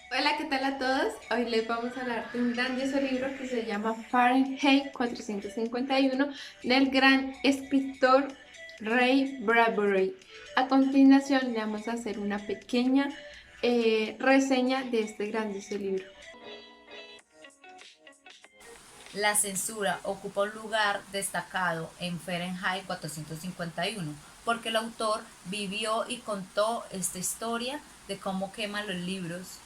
Hola, ¿qué tal a todos? Hoy les vamos a hablar de un grandioso libro que se llama Fahrenheit 451 del gran escritor Ray Bradbury. A continuación, le vamos a hacer una pequeña reseña de este grandioso libro. La censura ocupa un lugar destacado en Fahrenheit 451 porque el autor vivió y contó esta historia de cómo queman los libros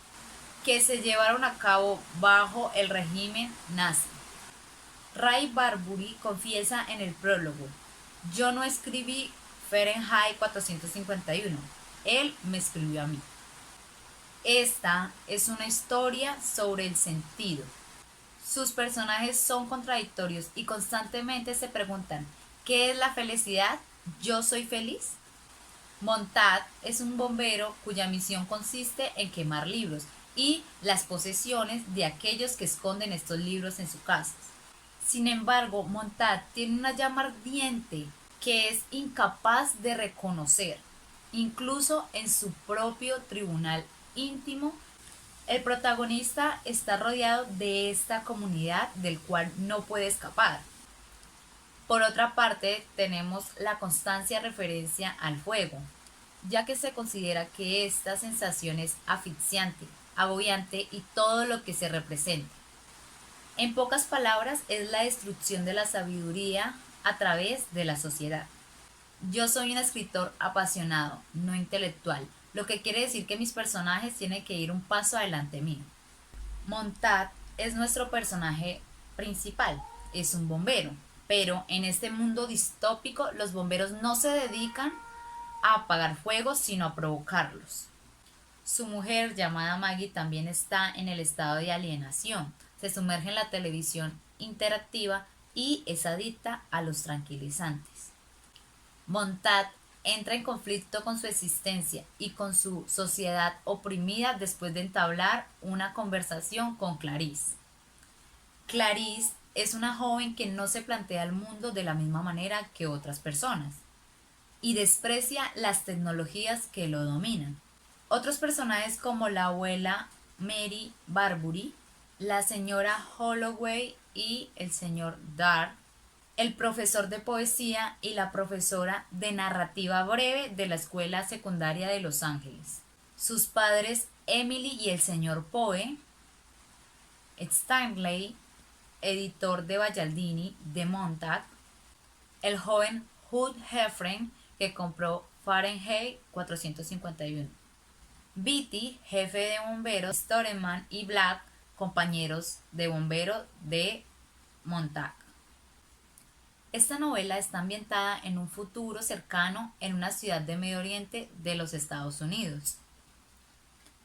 que se llevaron a cabo bajo el régimen nazi. Ray Bradbury confiesa en el prólogo: yo no escribí Fahrenheit 451, él me escribió a mí. Esta es una historia sobre el sentido. Sus personajes son contradictorios y constantemente se preguntan: ¿qué es la felicidad? ¿Yo soy feliz? Montague es un bombero cuya misión consiste en quemar libros y las posesiones de aquellos que esconden estos libros en sus casas. Sin embargo, Montague tiene una llama ardiente que es incapaz de reconocer, incluso en su propio tribunal íntimo. El protagonista está rodeado de esta comunidad del cual no puede escapar. Por otra parte, tenemos la constancia referencia al fuego, ya que se considera que esta sensación es asfixiante, agobiante y todo lo que se representa. En pocas palabras, es la destrucción de la sabiduría a través de la sociedad. Yo soy un escritor apasionado, no intelectual, lo que quiere decir que mis personajes tienen que ir un paso adelante mío. Montague es nuestro personaje principal, es un bombero, pero en este mundo distópico los bomberos no se dedican a apagar fuegos, sino a provocarlos. Su mujer, llamada Maggie, también está en el estado de alienación, se sumerge en la televisión interactiva y es adicta a los tranquilizantes. Montague entra en conflicto con su existencia y con su sociedad oprimida después de entablar una conversación con Clarice. Clarice es una joven que no se plantea el mundo de la misma manera que otras personas y desprecia las tecnologías que lo dominan. Otros personajes como la abuela Mary Barbury, la señora Holloway y el señor Dart, el profesor de poesía y la profesora de narrativa breve de la escuela secundaria de Los Ángeles. Sus padres Emily y el señor Poe, Stanley, editor de Ballardini de Montague, el joven Hugh Heffernan que compró Fahrenheit 451, Beatty, jefe de bomberos, Storeman y Black, compañeros de bombero de Montague. Esta novela está ambientada en un futuro cercano en una ciudad de Medio Oriente de los Estados Unidos.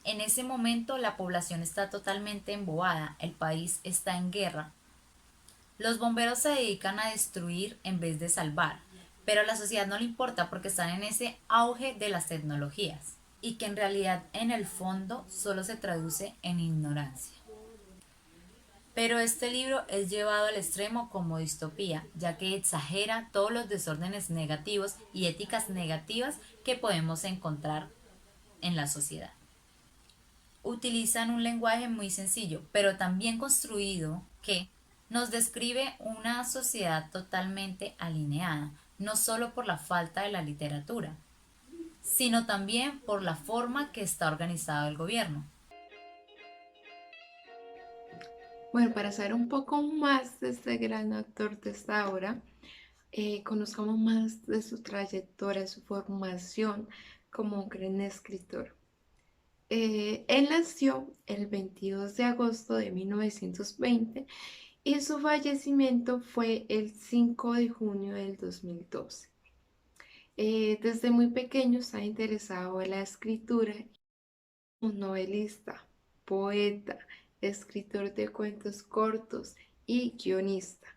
En ese momento la población está totalmente embobada, el país está en guerra. Los bomberos se dedican a destruir en vez de salvar, pero a la sociedad no le importa porque están en ese auge de las tecnologías y que en realidad en el fondo solo se traduce en ignorancia. Pero este libro es llevado al extremo como distopía, ya que exagera todos los desórdenes negativos y éticas negativas que podemos encontrar en la sociedad. Utilizan un lenguaje muy sencillo, pero tan bien construido que nos describe una sociedad totalmente alineada, no solo por la falta de la literatura, sino también por la forma que está organizado el gobierno. Bueno, para saber un poco más de este gran actor de esta obra, conozcamos más de su trayectoria, su formación como un gran escritor. Él nació el 22 de agosto de 1920 y su fallecimiento fue el 5 de junio del 2012. Desde muy pequeño está interesado en la escritura, un novelista, poeta, escritor de cuentos cortos y guionista,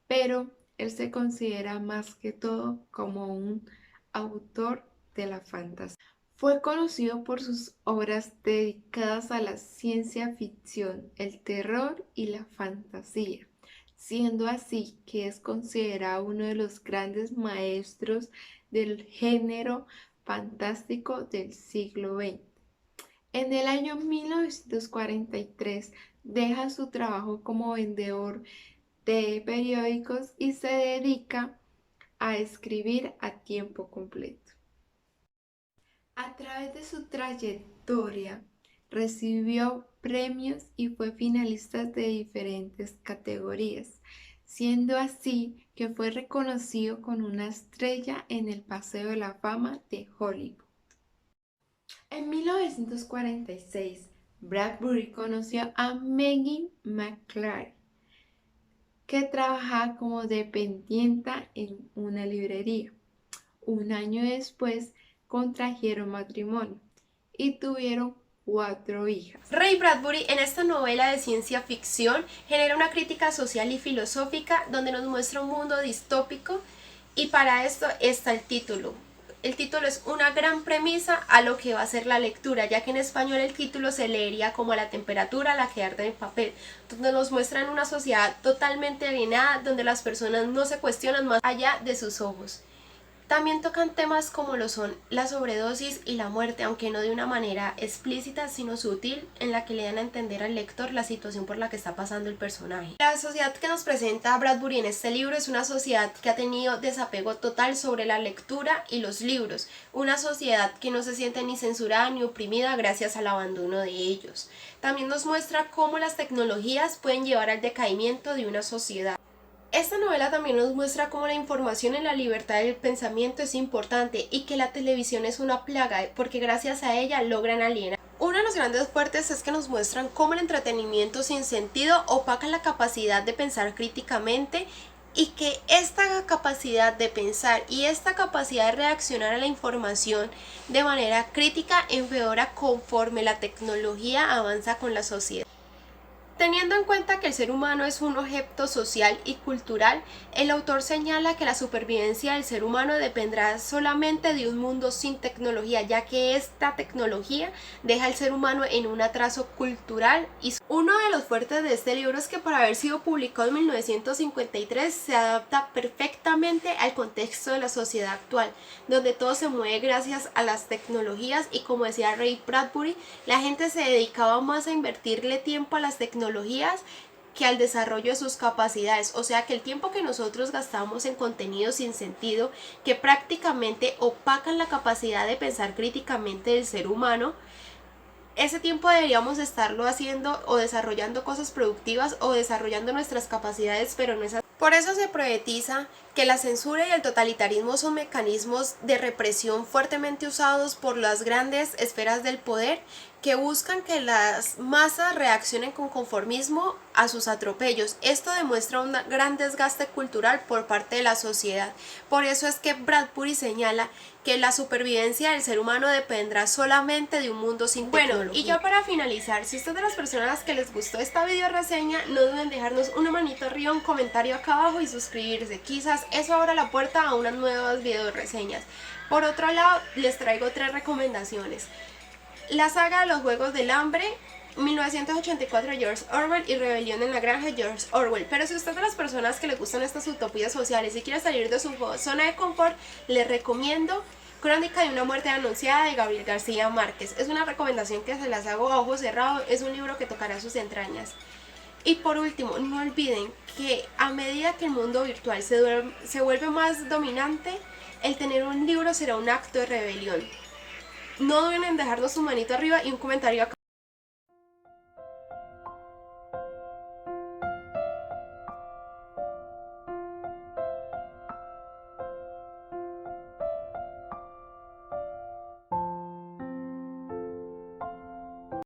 pero él se considera más que todo como un autor de la fantasía. Fue conocido por sus obras dedicadas a la ciencia ficción, el terror y la fantasía, siendo así que es considerado uno de los grandes maestros del género fantástico del siglo XX. En el año 1943 deja su trabajo como vendedor de periódicos y se dedica a escribir a tiempo completo. A través de su trayectoria recibió premios y fue finalista de diferentes categorías, siendo así que fue reconocido con una estrella en el Paseo de la Fama de Hollywood. En 1946, Bradbury conoció a Maggie McClary, que trabajaba como dependienta en una librería. Un año después contrajeron matrimonio y tuvieron 4 hijas. Ray Bradbury en esta novela de ciencia ficción genera una crítica social y filosófica donde nos muestra un mundo distópico y para esto está el título. El título es una gran premisa a lo que va a ser la lectura, ya que en español el título se leería como a la temperatura a la que arde el papel, donde nos muestran una sociedad totalmente alienada, donde las personas no se cuestionan más allá de sus ojos. También tocan temas como lo son la sobredosis y la muerte, aunque no de una manera explícita, sino sutil, en la que le dan a entender al lector la situación por la que está pasando el personaje. La sociedad que nos presenta Bradbury en este libro es una sociedad que ha tenido desapego total sobre la lectura y los libros, una sociedad que no se siente ni censurada ni oprimida gracias al abandono de ellos. También nos muestra cómo las tecnologías pueden llevar al decaimiento de una sociedad. Esta novela también nos muestra cómo la información en la libertad del pensamiento es importante y que la televisión es una plaga porque gracias a ella logran alienar. Uno de los grandes fuertes es que nos muestran cómo el entretenimiento sin sentido opaca la capacidad de pensar críticamente y que esta capacidad de pensar y esta capacidad de reaccionar a la información de manera crítica empeora conforme la tecnología avanza con la sociedad. Teniendo en cuenta que el ser humano es un objeto social y cultural, el autor señala que la supervivencia del ser humano dependerá solamente de un mundo sin tecnología, ya que esta tecnología deja al ser humano en un atraso cultural. Y uno de los fuertes de este libro es que por haber sido publicado en 1953 se adapta perfectamente al contexto de la sociedad actual, donde todo se mueve gracias a las tecnologías y como decía Ray Bradbury, la gente se dedicaba más a invertirle tiempo a las tecnologías que al desarrollo de sus capacidades, o sea que el tiempo que nosotros gastamos en contenido sin sentido que prácticamente opacan la capacidad de pensar críticamente del ser humano, ese tiempo deberíamos estarlo haciendo o desarrollando cosas productivas o desarrollando nuestras capacidades, pero no es así. Por eso se profetiza que la censura y el totalitarismo son mecanismos de represión fuertemente usados por las grandes esferas del poder que buscan que las masas reaccionen con conformismo a sus atropellos. Esto demuestra un gran desgaste cultural por parte de la sociedad. Por eso es que Bradbury señala que la supervivencia del ser humano dependerá solamente de un mundo sin tecnología. Bueno, y ya para finalizar, si usted es de las personas que les gustó esta video reseña, no duden dejarnos una manito arriba, un comentario acá abajo y suscribirse. Quizás eso abra la puerta a unas nuevas video reseñas. Por otro lado, les traigo 3 recomendaciones. La saga de los Juegos del Hambre, 1984 George Orwell y Rebelión en la Granja George Orwell. Pero si usted es de las personas que les gustan estas utopías sociales y quiere salir de su zona de confort, les recomiendo Crónica de una muerte anunciada de Gabriel García Márquez. Es una recomendación que se las hago a ojos cerrados, es un libro que tocará sus entrañas. Y por último, no olviden que a medida que el mundo virtual se vuelve más dominante, el tener un libro será un acto de rebelión. No deben dejarnos su manito arriba y un comentario acá.